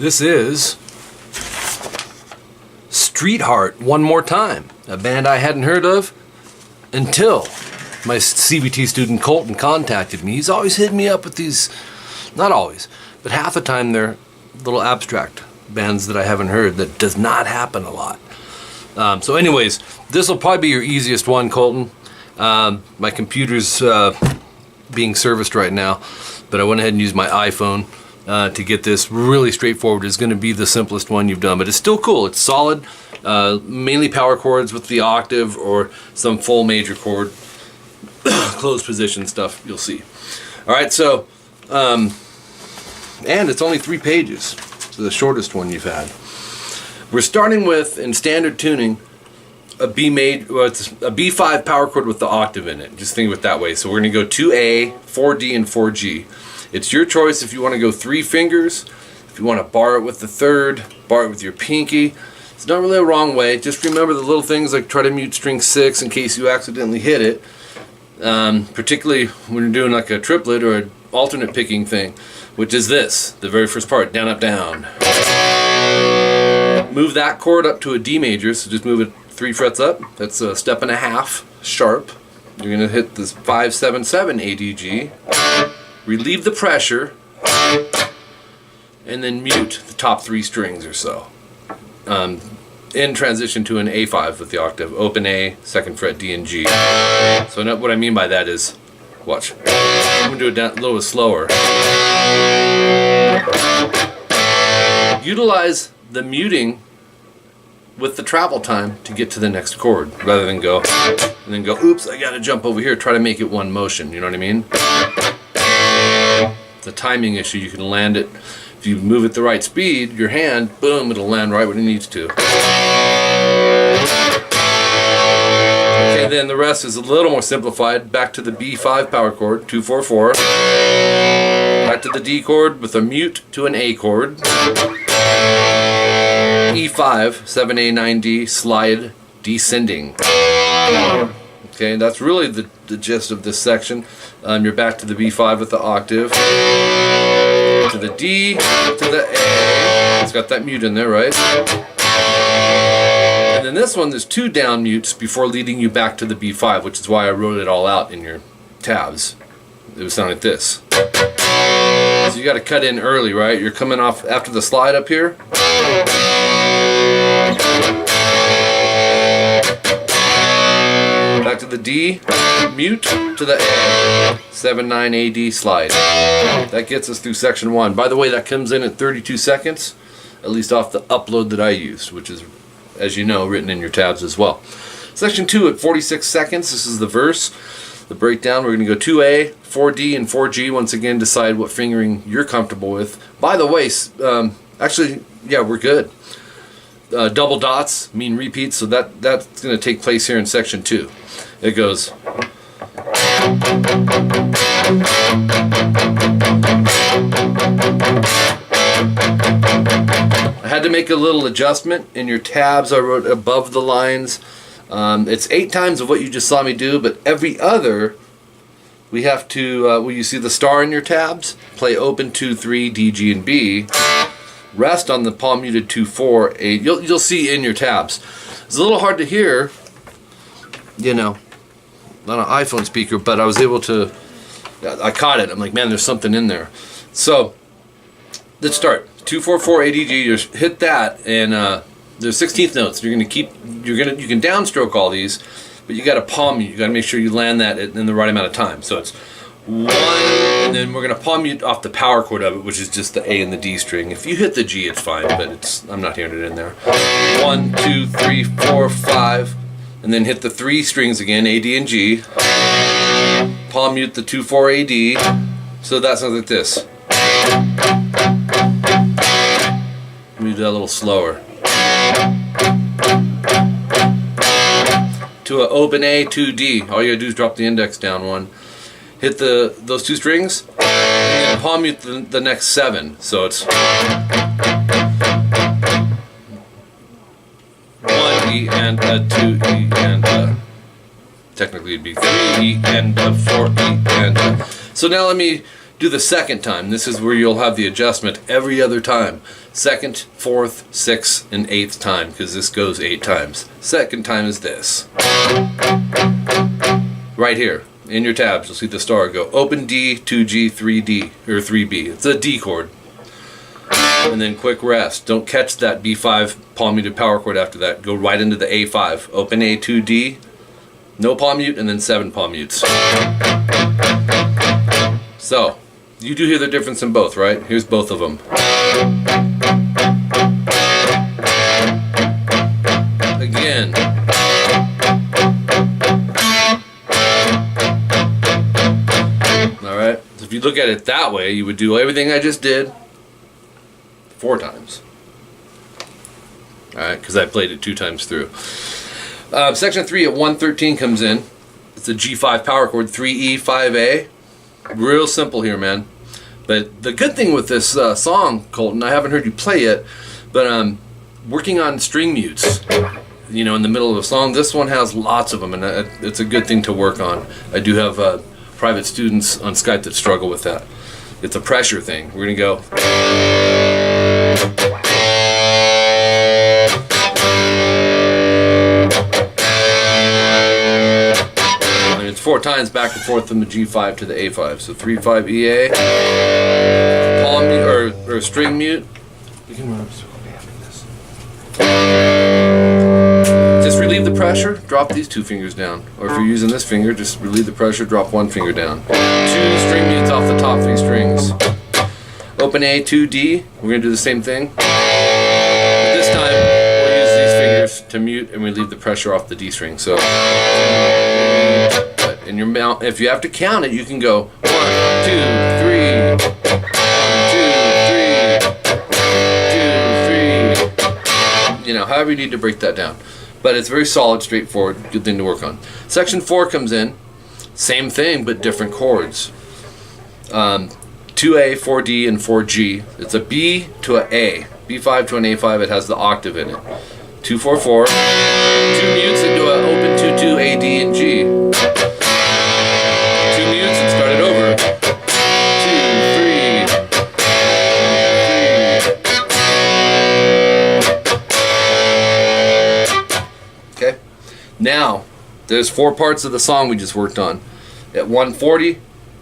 This is Streetheart One More Time, a band I hadn't heard of until my CVT student Colton contacted me. He's always hitting me up with these, not always, but half the time they're little abstract bands that I haven't heard. That does not happen a lot. So anyways, this will probably be your easiest one, Colton. My computer's being serviced right now, but I went ahead and used my iPhone to get this really straightforward. It's going to be the simplest one you've done, but it's still cool. It's solid, mainly power chords with the octave or some full major chord, closed position stuff you'll see. All right, so, and it's only 3 pages, so the shortest one you've had. We're starting with, in standard tuning, a it's a B5 power chord with the octave in it. Just think of it that way. So we're going to go 2A, 4D, and 4G. It's your choice if you want to go 3 fingers, if you want to bar it with the 3rd, bar it with your pinky. It's not really a wrong way. Just remember the little things like try to mute string 6 in case you accidentally hit it. Particularly when you're doing like a triplet or an alternate picking thing, which is this, the very first part, down, up, down. Move that chord up to a D major, so just move it 3 frets up. That's a step and a half sharp. You're going to hit this 5, 7, 7 ADG. Relieve the pressure, and then mute the top 3 strings or so. In transition to an A5 with the octave. Open A, 2nd fret, D and G. So what I mean by that is, watch. I'm going to do it down, a little bit slower. Utilize the muting with the travel time to get to the next chord, rather than go, and then go, oops, I got to jump over here, try to make it one motion, you know what I mean? It's a timing issue. You can land it, if you move at the right speed, your hand, boom, it'll land right when it needs to. Okay, then the rest is a little more simplified. Back to the B5 power chord, 2, 4, 4. Back to the D chord with a mute to an A chord. E5, 7A, 9D, slide, descending. Okay, that's really the gist of this section. You're back to the B5 with the octave, to the D, to the A. It's got that mute in there, right? And then this one, there's 2 down mutes before leading you back to the B5, which is why I wrote it all out in your tabs. It would sound like this. So you got to cut in early, right? You're coming off after the slide up here. Back to the D, mute to the A, 7, 9 AD slide. That gets us through section 1. By the way, that comes in at 32 seconds, at least off the upload that I used, which is, as you know, written in your tabs as well. Section 2 at 46 seconds, this is the verse. The breakdown, we're going to go 2A, 4D, and 4G. Once again, decide what fingering you're comfortable with. By the way, actually, yeah, we're good. Double dots mean repeats, so that's going to take place here in section 2. It goes. I had to make a little adjustment in your tabs. I wrote above the lines. It's 8 times of what you just saw me do, but every other we have to, will you see the star in your tabs? Play open 2, 3, D, G, and B. Rest on the palm muted 2, 4, 8. You'll see in your tabs. It's a little hard to hear, you know, on an iPhone speaker, but I was able to, I caught it. I'm like, man, there's something in there. So let's start. 2, 4, 4, ADG. You just hit that, and there's 16th notes. You can downstroke all these, but you got to palm mute. You got to make sure you land that in the right amount of time. So it's 1, and then we're gonna palm mute off the power chord of it, which is just the A and the D string. If you hit the G, it's fine, but I'm not hearing it in there. 1, 2, 3, 4, 5, and then hit the 3 strings again, A, D, and G. Palm mute the 2, 4, A, D. So that sounds like this. Let me do that a little slower. To an open A, 2, D. All you gotta do is drop the index down 1. Hit those 2 strings, and then palm mute the next 7. So it's 1 E and a 2 E and a, technically it'd be 3 E and a 4 E and a. So now let me Do the second time. This is where you'll have the adjustment every other time. Second, fourth, sixth, and eighth time, because this goes 8 times. Second time is this. Right here, in your tabs, you'll see the star go open D, 2G, 3D, or 3B. It's a D chord. And then quick rest. Don't catch that B5 palm muted power chord after that. Go right into the A5. Open A, 2D, no palm mute, and then 7 palm mutes. So, you do hear the difference in both, right? Here's both of them. Again. Alright, so if you look at it that way, you would do everything I just did 4 times. Alright, because I played it 2 times through. Section 3 at 113 comes in. It's a G5 power chord, 3E, 5A. Real simple here, man. But the good thing with this song, Colton, I haven't heard you play it, but working on string mutes, you know, in the middle of a song, this one has lots of them, and it's a good thing to work on. I do have private students on Skype that struggle with that. It's a pressure thing. We're going to go. And it's 4 times back and forth from the G5 to the A5. So 3-5 EA, palm mute, or string mute. You can run up circle after this. Just relieve the pressure, drop these 2 fingers down. Or if you're using this finger, just relieve the pressure, drop 1 finger down. 2 string mutes off the top 3 strings. Open A, 2D, we're going to do the same thing. But this time, we'll use these fingers to mute and relieve the pressure off the D string. So, in your mouth, if you have to count it, you can go 1, 2, 3, 1, 2, 3, 2, 3. You know, however you need to break that down. But it's very solid, straightforward, good thing to work on. Section 4 comes in, same thing, but different chords. 2A, 4D, and 4G. It's a B to an A. B5 to an A5, it has the octave in it. 2, 4, 4. 2 mutes into an open 2, 2, A, D, and G. 2 mutes and start it over. 2, 3. Okay? Now, there's 4 parts of the song we just worked on. At 140,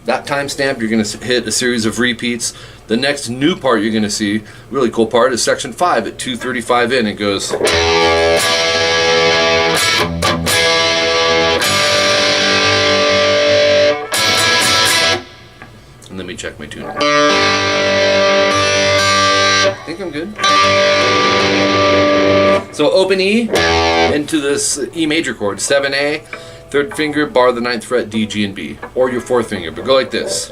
that timestamp, you're going to hit a series of repeats. The next new part you're going to see, really cool part, is section 5 at 2:35 in. It goes. And let me check my tuning. I think I'm good. So open E into this E major chord, 7A. 3rd finger, bar the 9th fret, D, G, and B. Or your 4th finger, but go like this.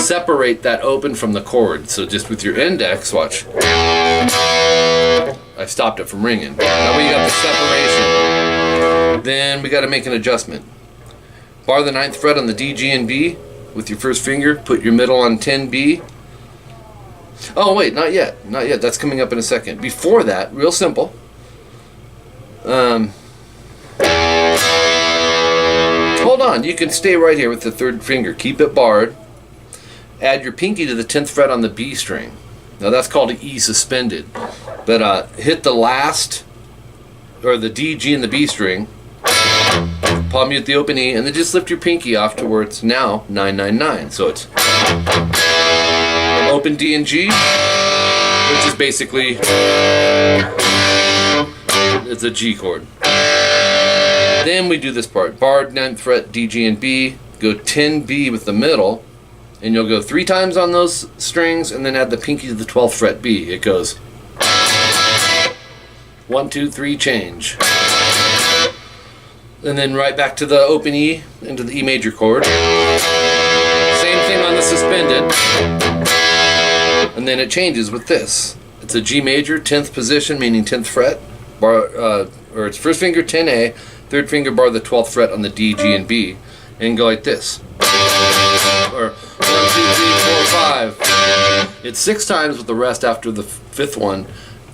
Separate that open from the chord. So just with your index, watch. I stopped it from ringing. Now we got the separation. Then we got to make an adjustment. Bar the 9th fret on the D, G, and B with your 1st finger. Put your middle on 10B. Oh wait, not yet. Not yet. That's coming up in a second. Before that, real simple. Hold on, you can stay right here with the 3rd finger. Keep it barred. Add your pinky to the 10th fret on the B string. Now that's called an E suspended. But hit the last, or the D, G, and the B string. Palm mute the open E, and then just lift your pinky off to where it's now 999. So it's open D and G, which is basically, it's a G chord. Then we do this part. Barred 9th fret, D, G, and B. Go 10B with the middle. And you'll go 3 times on those strings and then add the pinky to the 12th fret B. It goes 1, 2, 3, change. And then right back to the open E into the E major chord. Same thing on the suspended. And then it changes with this. It's a G major, 10th position, meaning 10th fret. Bar, or it's 1st finger 10A, 3rd finger bar the 12th fret on the D, G, and B, and go like this. Or 1, 2, 3, 4, 5. It's 6 times with the rest after the 5th one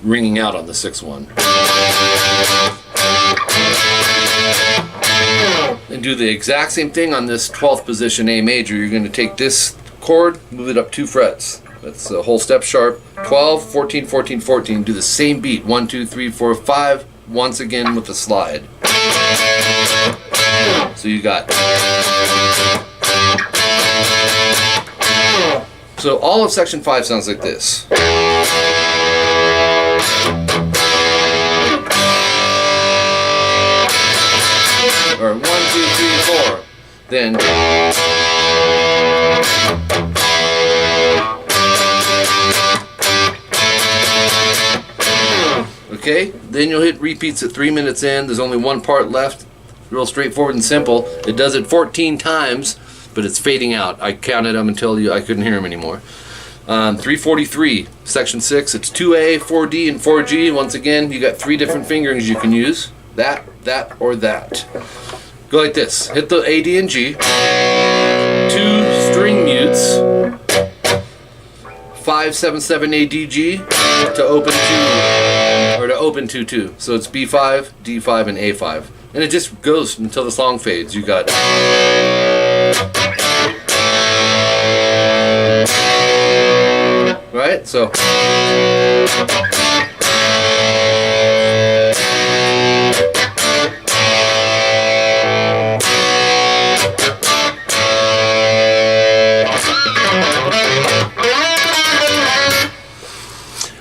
ringing out on the 6th one. and do the exact same thing on this 12th position A major. You're going to take this chord, move it up 2 frets. That's a whole step sharp. 12, 14, 14, 14. Do the same beat. 1, 2, 3, 4, 5. Once again with the slide. So you got. So all of section 5 sounds like this. Or 1, 2, 3, 4. Then. Okay, then you'll hit repeats at 3 minutes in. There's only one part left. Real straightforward and simple. It does it 14 times, but it's fading out. I counted them until I couldn't hear them anymore. 343, section 6. It's 2A, 4D, and 4G. Once again, you got 3 different fingerings you can use. That, or that. Go like this. Hit the A, D, and G. 2 string mutes. 5, 7, 7, A, D, G to open 2, or to open 2, 2. So it's B5, D5, and A5. And it just goes until the song fades. You got. Right? So.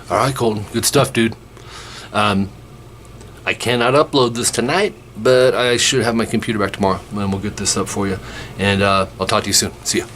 All right, Colton. Good stuff, dude. I cannot upload this tonight, but I should have my computer back tomorrow, and we'll get this up for you. And I'll talk to you soon. See ya.